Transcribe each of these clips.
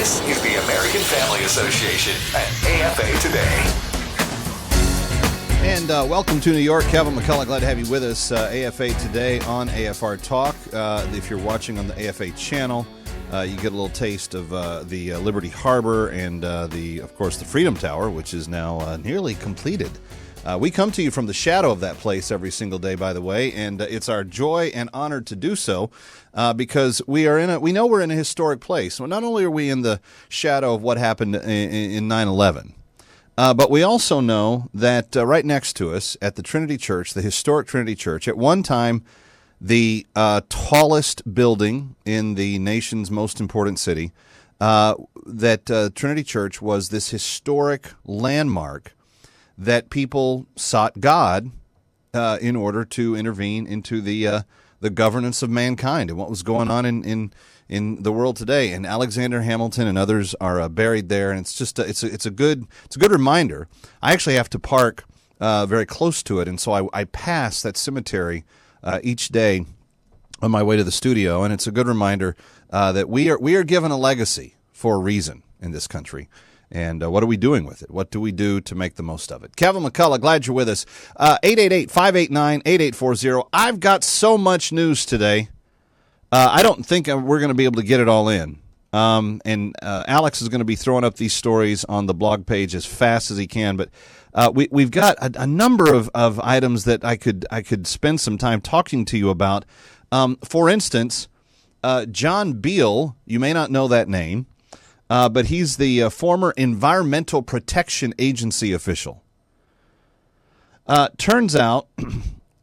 This is the American Family Association and AFA Today. And welcome to New York. Kevin McCullough, glad to have you with us. AFA Today on AFR Talk. If you're watching on the AFA channel, you get a little taste of the Liberty Harbor and, of course, the Freedom Tower, which is now nearly completed. We come to you from the shadow of that place every single day, by the way, and it's our joy and honor to do so because we know we're in a historic place. Well, not only are we in the shadow of what happened in 9/11, but we also know that right next to us at the Trinity Church, the historic Trinity Church, at one time the tallest building in the nation's most important city, that Trinity Church was this historic landmark that people sought God in order to intervene into the governance of mankind and what was going on in the world today. And Alexander Hamilton and others are buried there, and it's just it's a good reminder. I actually have to park very close to it, and so I pass that cemetery each day on my way to the studio, and it's a good reminder that we are given a legacy for a reason in this country. And what are we doing with it? What do we do to make the most of it? Kevin McCullough, glad you're with us. 888-589-8840. I've got so much news today. I don't think we're going to be able to get it all in. And Alex is going to be throwing up these stories on the blog page as fast as he can. But we've got a number of items that I could spend some time talking to you about. For instance, John Beale, you may not know that name. But he's the former Environmental Protection Agency official. Turns out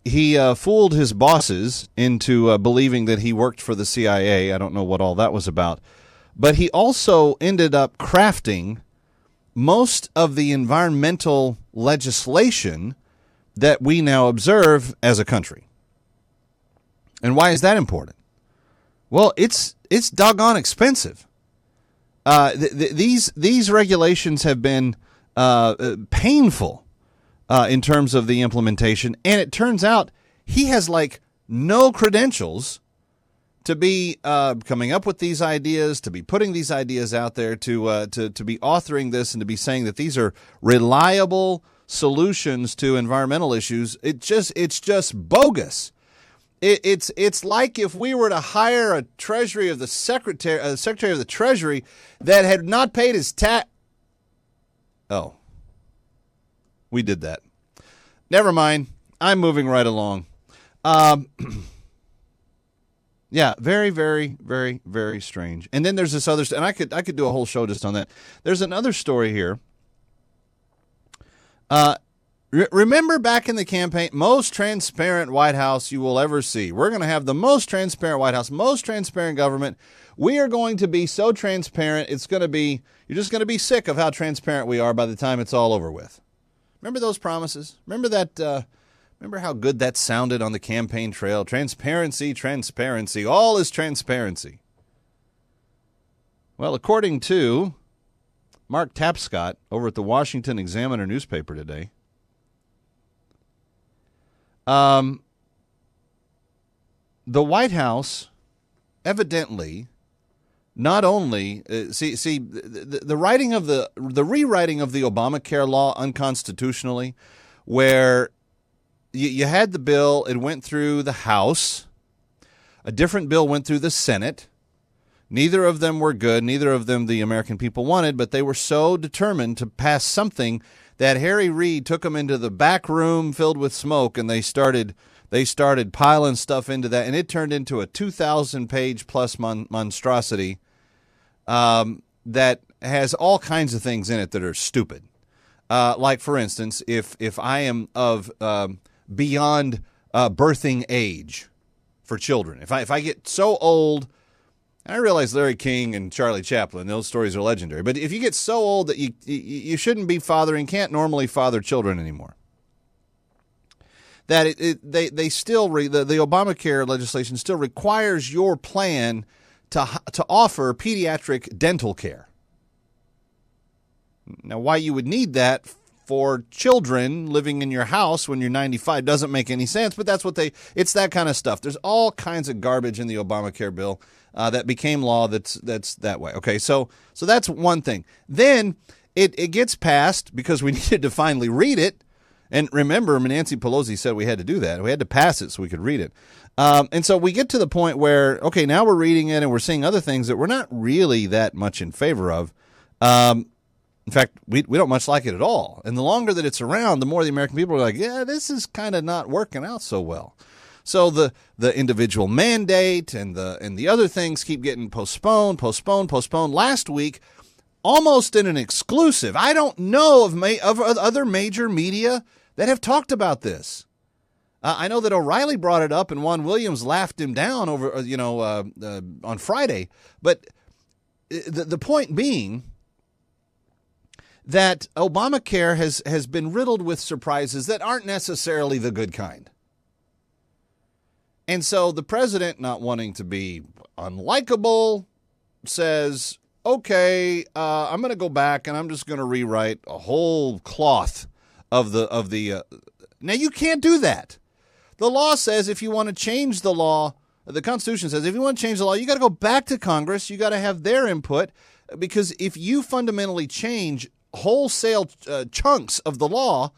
he fooled his bosses into believing that he worked for the CIA. I don't know what all that was about. But he also ended up crafting most of the environmental legislation that we now observe as a country. And why is that important? Well, it's doggone expensive. These regulations have been painful in terms of the implementation, and it turns out he has no credentials to be coming up with these ideas, to be putting these ideas out there, to be authoring this, and to be saying that these are reliable solutions to environmental issues. It's just bogus. It's like if we were to hire a Secretary of the Treasury that had not paid his tax. Oh, we did that. Never mind. I'm moving right along. Yeah, very, very, very, very strange. And then there's this other, and I could do a whole show just on that. There's another story here. Remember back in the campaign, most transparent White House you will ever see. We're going to have the most transparent White House, most transparent government. We are going to be so transparent, you're just going to be sick of how transparent we are by the time it's all over with. Remember those promises? Remember that? Remember how good that sounded on the campaign trail? Transparency, transparency, all is transparency. Well, according to Mark Tapscott over at the Washington Examiner newspaper today, the White House evidently not only the rewriting of the Obamacare law unconstitutionally, where you had the bill, it went through the House, a different bill went through the Senate. Neither of them were good. Neither of them the American people wanted, but they were so determined to pass something that Harry Reid took them into the back room filled with smoke, and they started piling stuff into that, and it turned into a 2,000-page plus monstrosity that has all kinds of things in it that are stupid. Like, for instance, if I am of beyond birthing age for children, if I get so old. I realize Larry King and Charlie Chaplin, those stories are legendary. But if you get so old that you shouldn't be fathering, can't normally father children anymore, that they still the Obamacare legislation still requires your plan to offer pediatric dental care. Now, why you would need that for children living in your house when you're 95 doesn't make any sense, but it's that kind of stuff. There's all kinds of garbage in the Obamacare bill that became law that's that way. Okay, so that's one thing. Then it gets passed because we needed to finally read it. And remember, Nancy Pelosi said we had to do that. We had to pass it so we could read it. And so we get to the point where, okay, now we're reading it and we're seeing other things that we're not really that much in favor of. In fact, we don't much like it at all. And the longer that it's around, the more the American people are like, yeah, this is kind of not working out so well. So the individual mandate and the other things keep getting postponed. Last week, almost in an exclusive, I don't know of other major media that have talked about this. I know that O'Reilly brought it up and Juan Williams laughed him down over, on Friday. But the point being that Obamacare has been riddled with surprises that aren't necessarily the good kind. And so the president, not wanting to be unlikable, says, okay, I'm going to go back and I'm just going to rewrite a whole cloth of the. Now, you can't do that. The law says if you want to change the law, the Constitution says if you want to change the law, you got to go back to Congress. You got to have their input, because if you fundamentally change wholesale chunks of the law,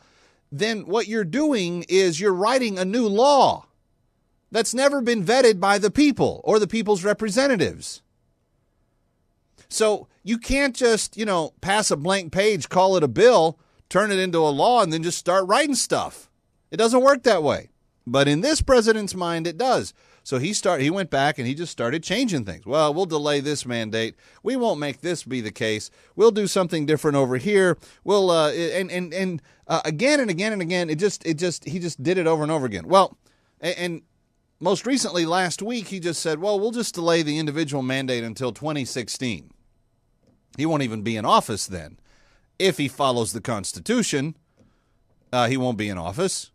then what you're doing is you're writing a new law that's never been vetted by the people or the people's representatives. So you can't just, pass a blank page, call it a bill, turn it into a law, and then just start writing stuff. It doesn't work that way. But in this president's mind, it does. So he went back and he just started changing things. Well, we'll delay this mandate. We won't make this be the case. We'll do something different over here. We'll again and again and again. He just did it over and over again. Well, and most recently last week he just said, well, we'll just delay the individual mandate until 2016. He won't even be in office then. If he follows the Constitution, he won't be in office.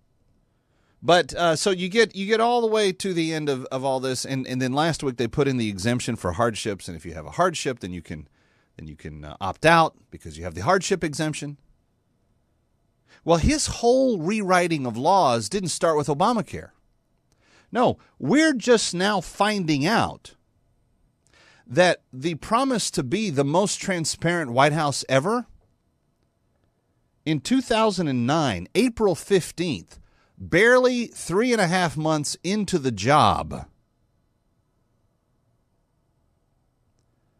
But so you get all the way to the end of all this, and then last week they put in the exemption for hardships, and if you have a hardship, then you can opt out because you have the hardship exemption. Well, his whole rewriting of laws didn't start with Obamacare. No, we're just now finding out that the promise to be the most transparent White House ever, in 2009, April 15th, barely 3.5 months into the job,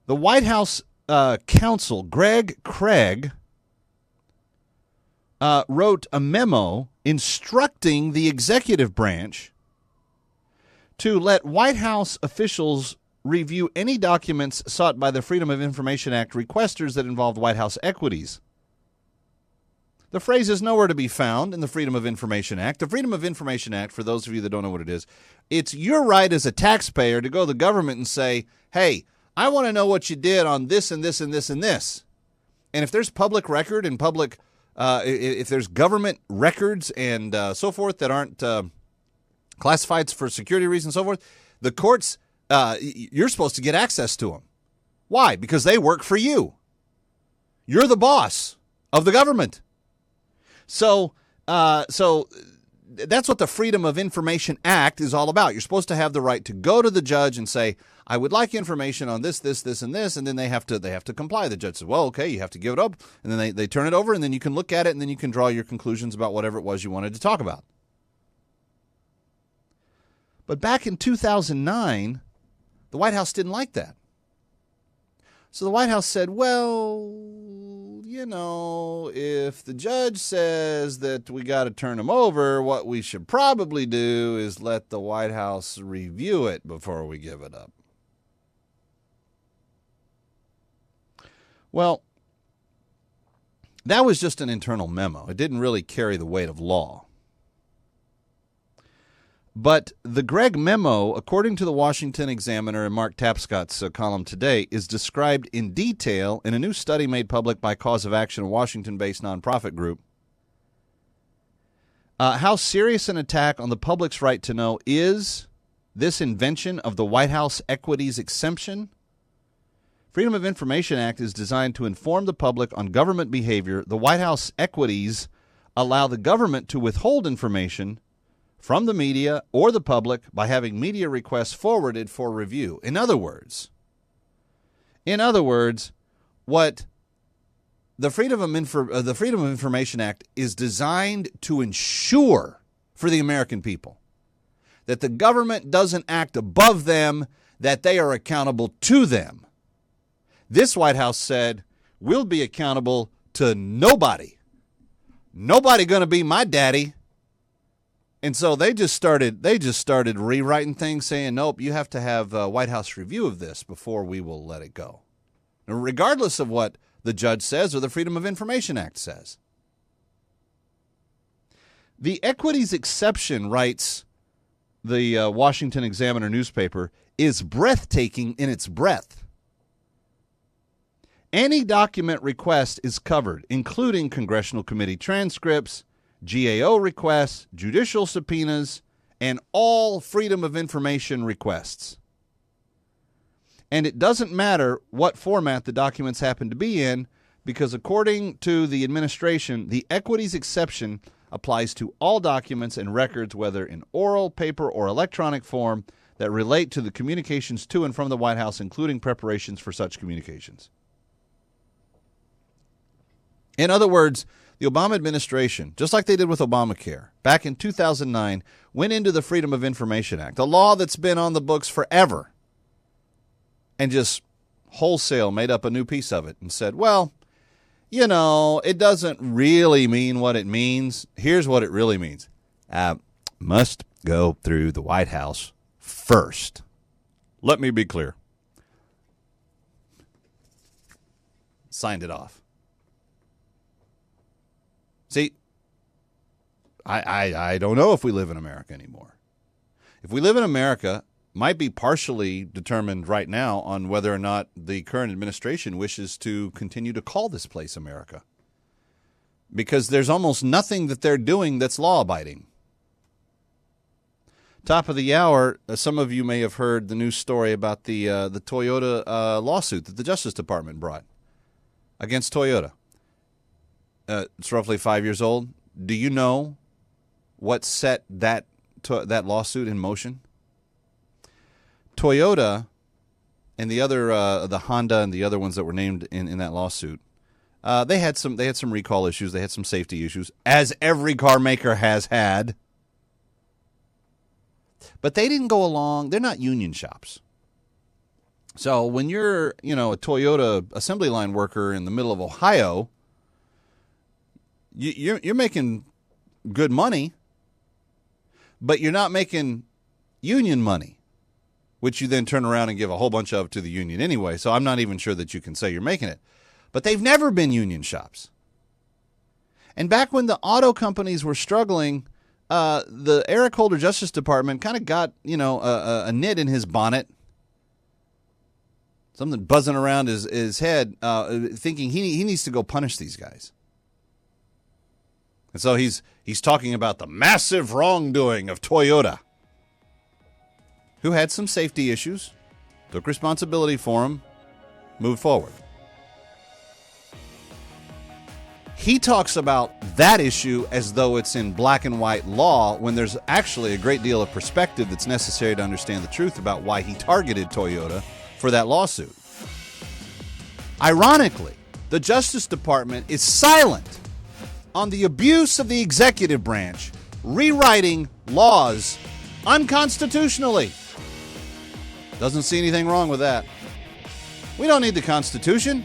the White House counsel, Greg Craig, wrote a memo instructing the executive branch to let White House officials review any documents sought by the Freedom of Information Act requesters that involved White House equities. The phrase is nowhere to be found in the Freedom of Information Act. The Freedom of Information Act, for those of you that don't know what it is, it's your right as a taxpayer to go to the government and say, hey, I want to know what you did on this and this and this and this. And if there's public record and if there's government records and so forth that aren't classified for security reasons and so forth, the courts, you're supposed to get access to them. Why? Because they work for you. You're the boss of the government. So that's what the Freedom of Information Act is all about. You're supposed to have the right to go to the judge and say, I would like information on this, this, this, and this, and then they have to comply. The judge says, well, okay, you have to give it up, and then they turn it over, and then you can look at it, and then you can draw your conclusions about whatever it was you wanted to talk about. But back in 2009, the White House didn't like that. So the White House said, well, if the judge says that we got to turn them over, what we should probably do is let the White House review it before we give it up. Well, that was just an internal memo. It didn't really carry the weight of law. But the Gregg memo, according to the Washington Examiner and Mark Tapscott's column today, is described in detail in a new study made public by Cause of Action, a Washington-based nonprofit group. How serious an attack on the public's right to know is this invention of the White House equities exemption? Freedom of Information Act is designed to inform the public on government behavior. The White House equities allow the government to withhold information from the media or the public by having media requests forwarded for review. In other words, what the Freedom of Information Act is designed to ensure for the American people that the government doesn't act above them, that they are accountable to them. This White House said, we'll be accountable to nobody. Nobody going to be my daddy. And so they just started rewriting things, saying, nope, you have to have a White House review of this before we will let it go. Now, regardless of what the judge says or the Freedom of Information Act says. The equities exception, writes the Washington Examiner newspaper, is breathtaking in its breadth. Any document request is covered, including congressional committee transcripts, GAO requests, judicial subpoenas, and all Freedom of Information requests. And it doesn't matter what format the documents happen to be in, because according to the administration, the equities exception applies to all documents and records, whether in oral, paper, or electronic form, that relate to the communications to and from the White House, including preparations for such communications. In other words, the Obama administration, just like they did with Obamacare, back in 2009, went into the Freedom of Information Act, a law that's been on the books forever, and just wholesale made up a new piece of it and said, well, you know, it doesn't really mean what it means. Here's what it really means. Must go through the White House first. Let me be clear. Signed it off. See, I don't know if we live in America anymore. If we live in America, might be partially determined right now on whether or not the current administration wishes to continue to call this place America. Because there's almost nothing that they're doing that's law-abiding. Top of the hour, some of you may have heard the news story about the Toyota lawsuit that the Justice Department brought against Toyota. It's roughly 5 years old. Do you know what set that lawsuit in motion? Toyota and the other, the Honda and the other ones that were named in that lawsuit, they had some recall issues. They had some safety issues, as every car maker has had. But they didn't go along. They're not union shops. So when you're, a Toyota assembly line worker in the middle of Ohio, you're making good money, but you're not making union money, which you then turn around and give a whole bunch of to the union anyway. So I'm not even sure that you can say you're making it. But they've never been union shops. And back when the auto companies were struggling, the Eric Holder Justice Department kind of got, a nit in his bonnet, something buzzing around his head, thinking he needs to go punish these guys. And so he's talking about the massive wrongdoing of Toyota, who had some safety issues, took responsibility for them, moved forward. He talks about that issue as though it's in black and white law, when there's actually a great deal of perspective that's necessary to understand the truth about why he targeted Toyota for that lawsuit. Ironically, the Justice Department is silent on the abuse of the executive branch, rewriting laws unconstitutionally. Doesn't see anything wrong with that. We don't need the Constitution.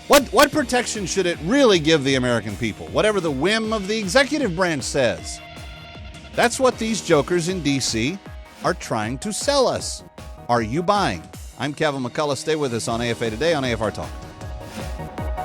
What protection should it really give the American people? Whatever the whim of the executive branch says. That's what these jokers in D.C. are trying to sell us. Are you buying? I'm Kevin McCullough. Stay with us on AFA Today on AFR Talk.